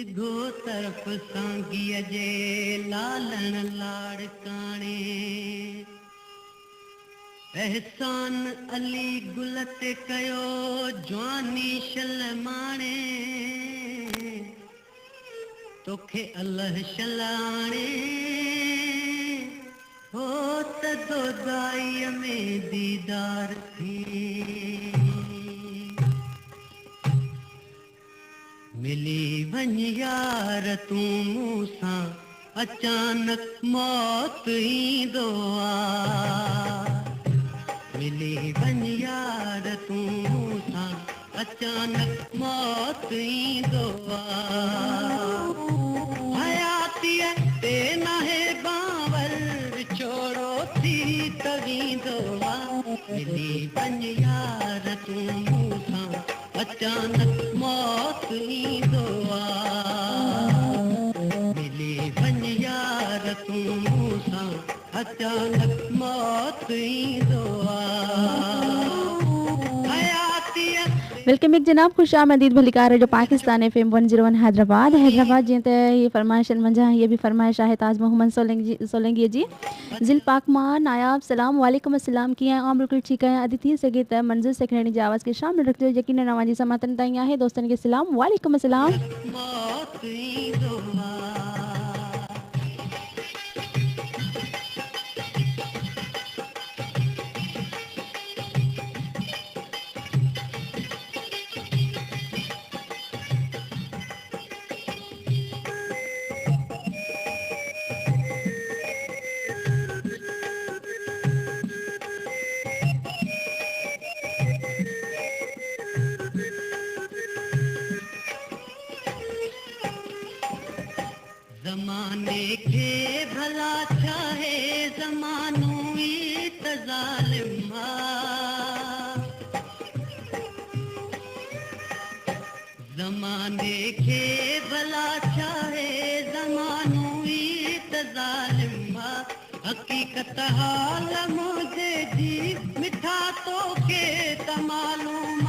सिधो तरफ़ सांगीअ जे लालण लाड़काणे एहसान अली गुल ते कयो जवानी शलमाणे तोखे अल्लाह शलाणे हो त दोदाईअ में दीदार थी मिली वञ यार तूं मूंसां अचानक मौत ईंदो आ मिली वञ यार तूं मूंसां अचानक मौत ईंदो आ हयातीअ ते नाहे बांवर विछोड़ो थी त वींदो आ मिली वञ यार तूं मूंसां अचानक मौत ईंदो आ मिली वञ यार तूं मूंसां अचानक मौत ईंदो आ वेलकम बैक जनाब खुश आमदीद भलिकार जो पाकिस्तान FM 101 हैदराबाद जीअं त हीअ फरमाइशनि मंझां हीअ बि फरमाइश आहे ताज मोहम्मद सोलंगी जी ज़िल पाक मां नायाब सलाम वालेकुम अस्सलाम कीअं आहियो बिल्कुलु ठीकु आहियां अॼु थी सघे त मंज़ूर सेखराणी जी आवाज़ खे शामिल रखिजो यकीन नवाजी समातन ताईं आहे दोस्तनि खे सलाम वालेकुम अस्सलाम ज़माने खे भला चाहे ज़मानो ई त ज़ालिम ज़माने खे भला चाहे ज़मानो ई त ज़ालिम हक़ीक़त हाल मुंहिंजे जी मिठा तोखे त मालूम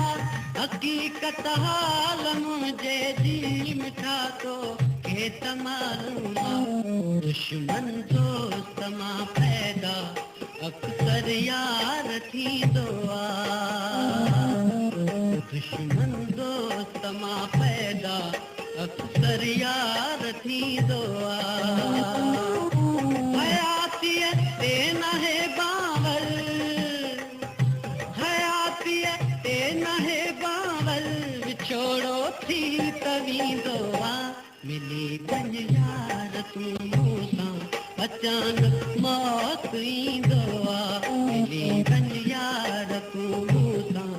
हक़ीक़त हाल मुंहिंजे जी मिठा तोखे त मालूम दुश्मन दोस्त मां पैदा अक्सर यार थींदो आहे दुश्मन दोस्त मां पैदा अक्सर यार थींदो आहे हयातीअ ते नाहे बांवर हयातीअ ते नाहे बांवर विछोड़ो थी त वींदो आहे मिली वञ यार तूं मूंसां अचानक मौत ईंदो आहे मिली वञ यार तूं मूंसां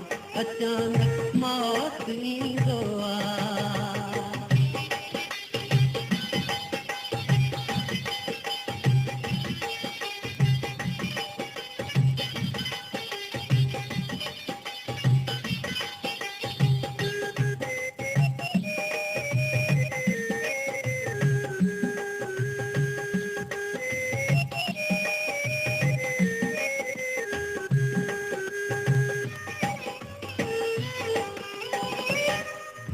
अचानक मौत ईंदो आहे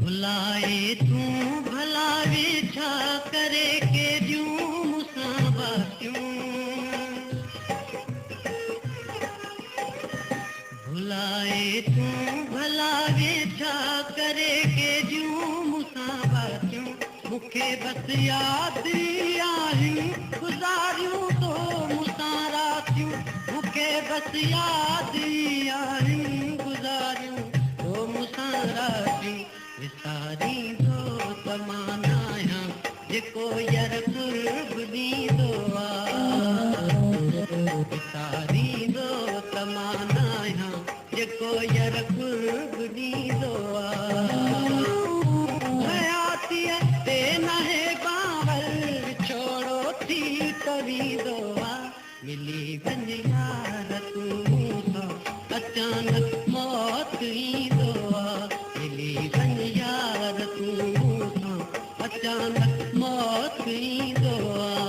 भुलाए तूं भला वेठा करे के ॾियूं मूंसां बातियूं भुलाए तूं भला वेठा करे के ॾियूं मूंसां बातियूं मूंखे बसि यादि आहियूं गुज़ारियूं तो मूंसां रातियूं मूंखे बसि यादि आहियूं गुज़ारियूं तो मूंसां रातियूं विसारींदो त मां न आहियां जेको यार कुर्ब ॾींदो आहे विसारींदो त मां न आहियां जेको यार कुर्ब ॾींदो आहे हयातीअ ते नाहे बांवर विछोड़ो थी त वींदो आहे मिली वञ यार तूं मूंसां अचानक मौत ईंदो आहे मिली वञ यार तूं मूंसां अचानक मौत ईंदो आहे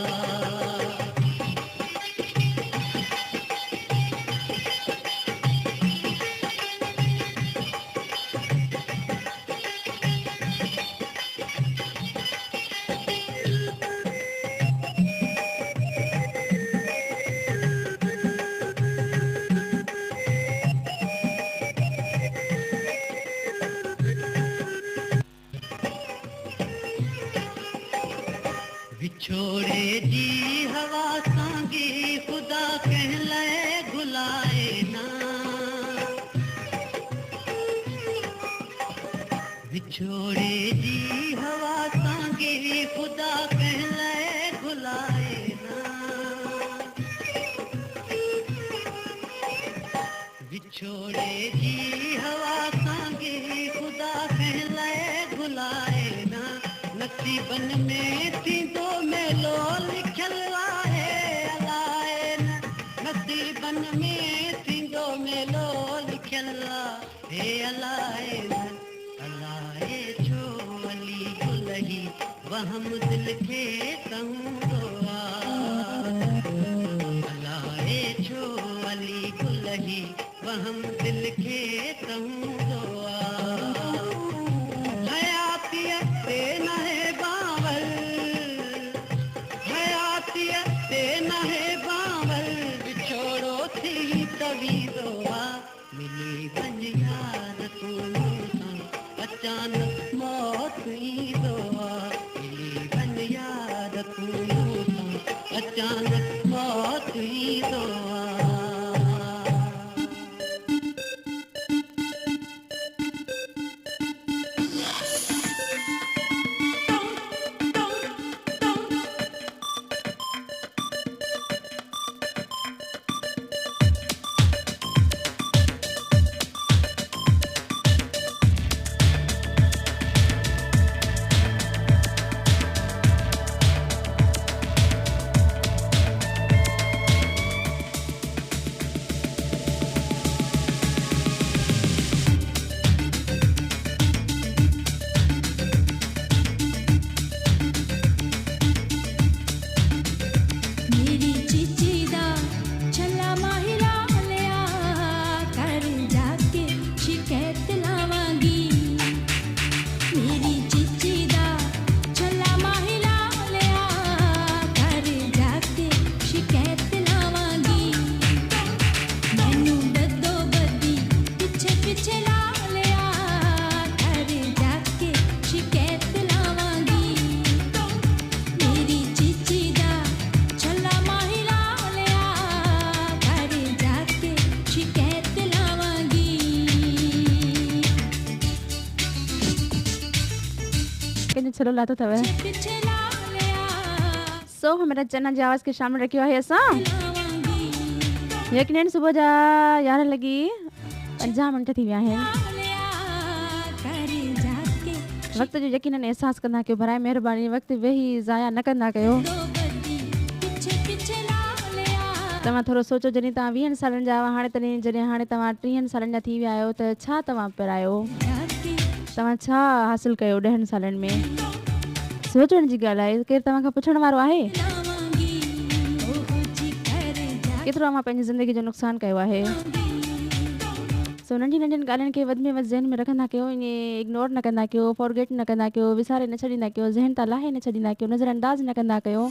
बिछोड़े जी हवा सांगे खुदा कहले घुलाए ना बिछोड़े जी हवा सांगे खुदा कहले घुलाए ना नसीबन में थींदो मेलो लिखल आहे अलाए न नसीबन में थींदो मेलो लिखल आहे अलाए न अलाए छो अली गुलही वहम दिल खे कहूंदो अलाए छो अली गुलही वहम दिल खे कहूंदो हयातीअ ते न है बावल हयातीअ ते न है बावल बिछोड़ो थी तवीदो मिली वञ यार तूं सां अचानक मौत ईंदो मिली वञ यार तूं सां अचानक मौत ईंदो चलो लातो तवे सो हमारा चैनल जी आवाज़ के शामिल रखियो है असां यकीनन सुबह जा 11 लगी 50 मिनट थी विया आहिनि वक्त जो यकीनन एहसास कंदा कयो भराए महिरबानी वक्त वेही ज़ाया न कंदा कयो तव्हां थोरो सोचो जॾहिं तव्हां 20 सालनि जा हाणे तॾहिं जॾहिं हाणे तव्हां 30 सालनि जा थी विया आहियो त छा तव्हां पिरायो तव्हां छा हासिल कयो 10 सालनि में सोचण जी ॻाल्हि आहे केरु तव्हां खां पुछण वारो आहे केतिरो अव्हां पंहिंजी ज़िंदगी जो नुक़सानु कयो आहे सो नंढी नंढियुनि ॻाल्हियुनि खे वधि में वधि ज़हन में रखंदा कयो ईअं इग्नोर न कंदा कयो फॉरगेट न कंदा कयो विसारे न छॾींदा कयो ज़हन तां लाहे न छॾींदा कयो नज़रअंदाज़ न कंदा कयो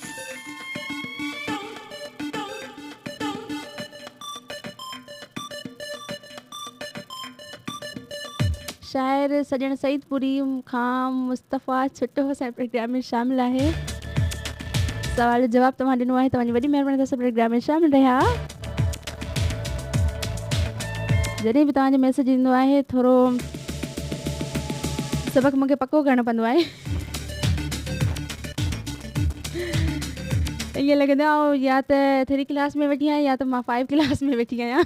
शाइर सजन सईदपुरी खां मुस्तफ़ा छुट्टो असांजे प्रोग्राम में शामिल आहे सवाल जो जवाब तव्हां ॾिनो आहे तव्हांजी वॾी महिरबानी असां प्रोग्राम में शामिल रहिया जॾहिं बि तव्हांजो मैसेज ईंदो आहे थोरो सबक़ु मूंखे पको करणो पवंदो आहे ईअं लॻंदो आहे या त 3 क्लास में वेठी आहियां या त मां 5 क्लास में वेठी आहियां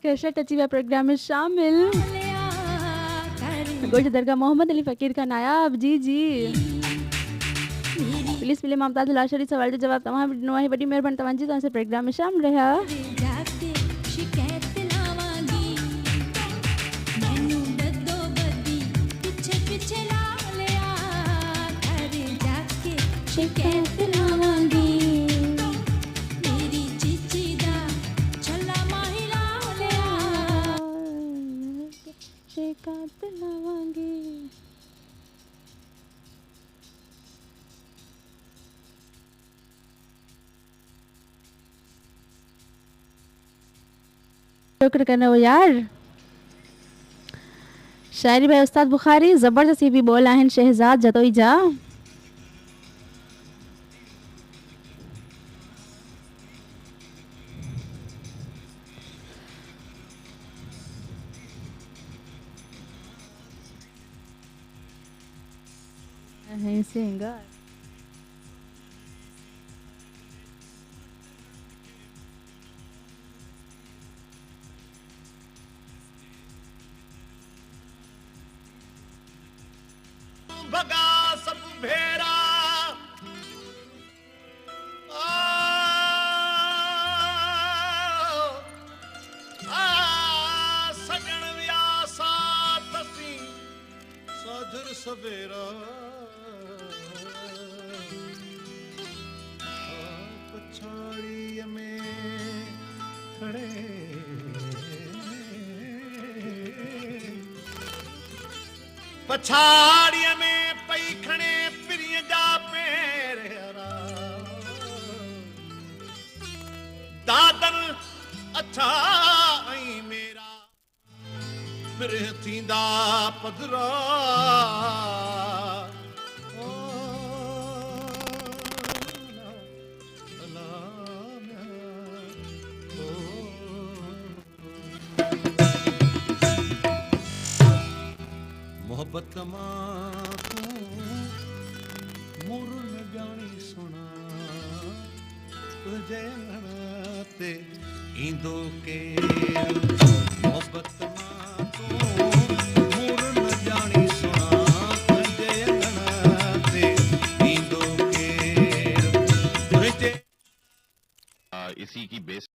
कैसेट अची विया प्रोग्राम में शामिल गोश दरगाह मोहम्मद अली फ़कीर खान नायाब जी जी प्लीज़ मिले ममताज़ लाशरी सवाल जो जवाब तव्हां बि ॾिनो आहे वॾी महिरबानी तव्हांजी तव्हांजे प्रोग्राम में शामिल रहिया शुक्र करना हो यार शायरी भाई उस्ताद बुखारी ज़बरदस्त भी बोल आहिनि शहजाद जतोई जा है सिंगर। भगा सब भेरा सजन व्यासा तसी साजर सवेरा पछाड़ी में खड़े पछाड़ीअ में पई खणे पिरीअ जा पेर दादन अच्छा ऐं मेरा पिरह थींदा पधरा मोहब्बत मां तू मुर न जानी सुना तुझे ते इंदो के मोहब्बत मां तू मुर न जानी सुना तुझे ते इंदो के तुझे इसी की बेस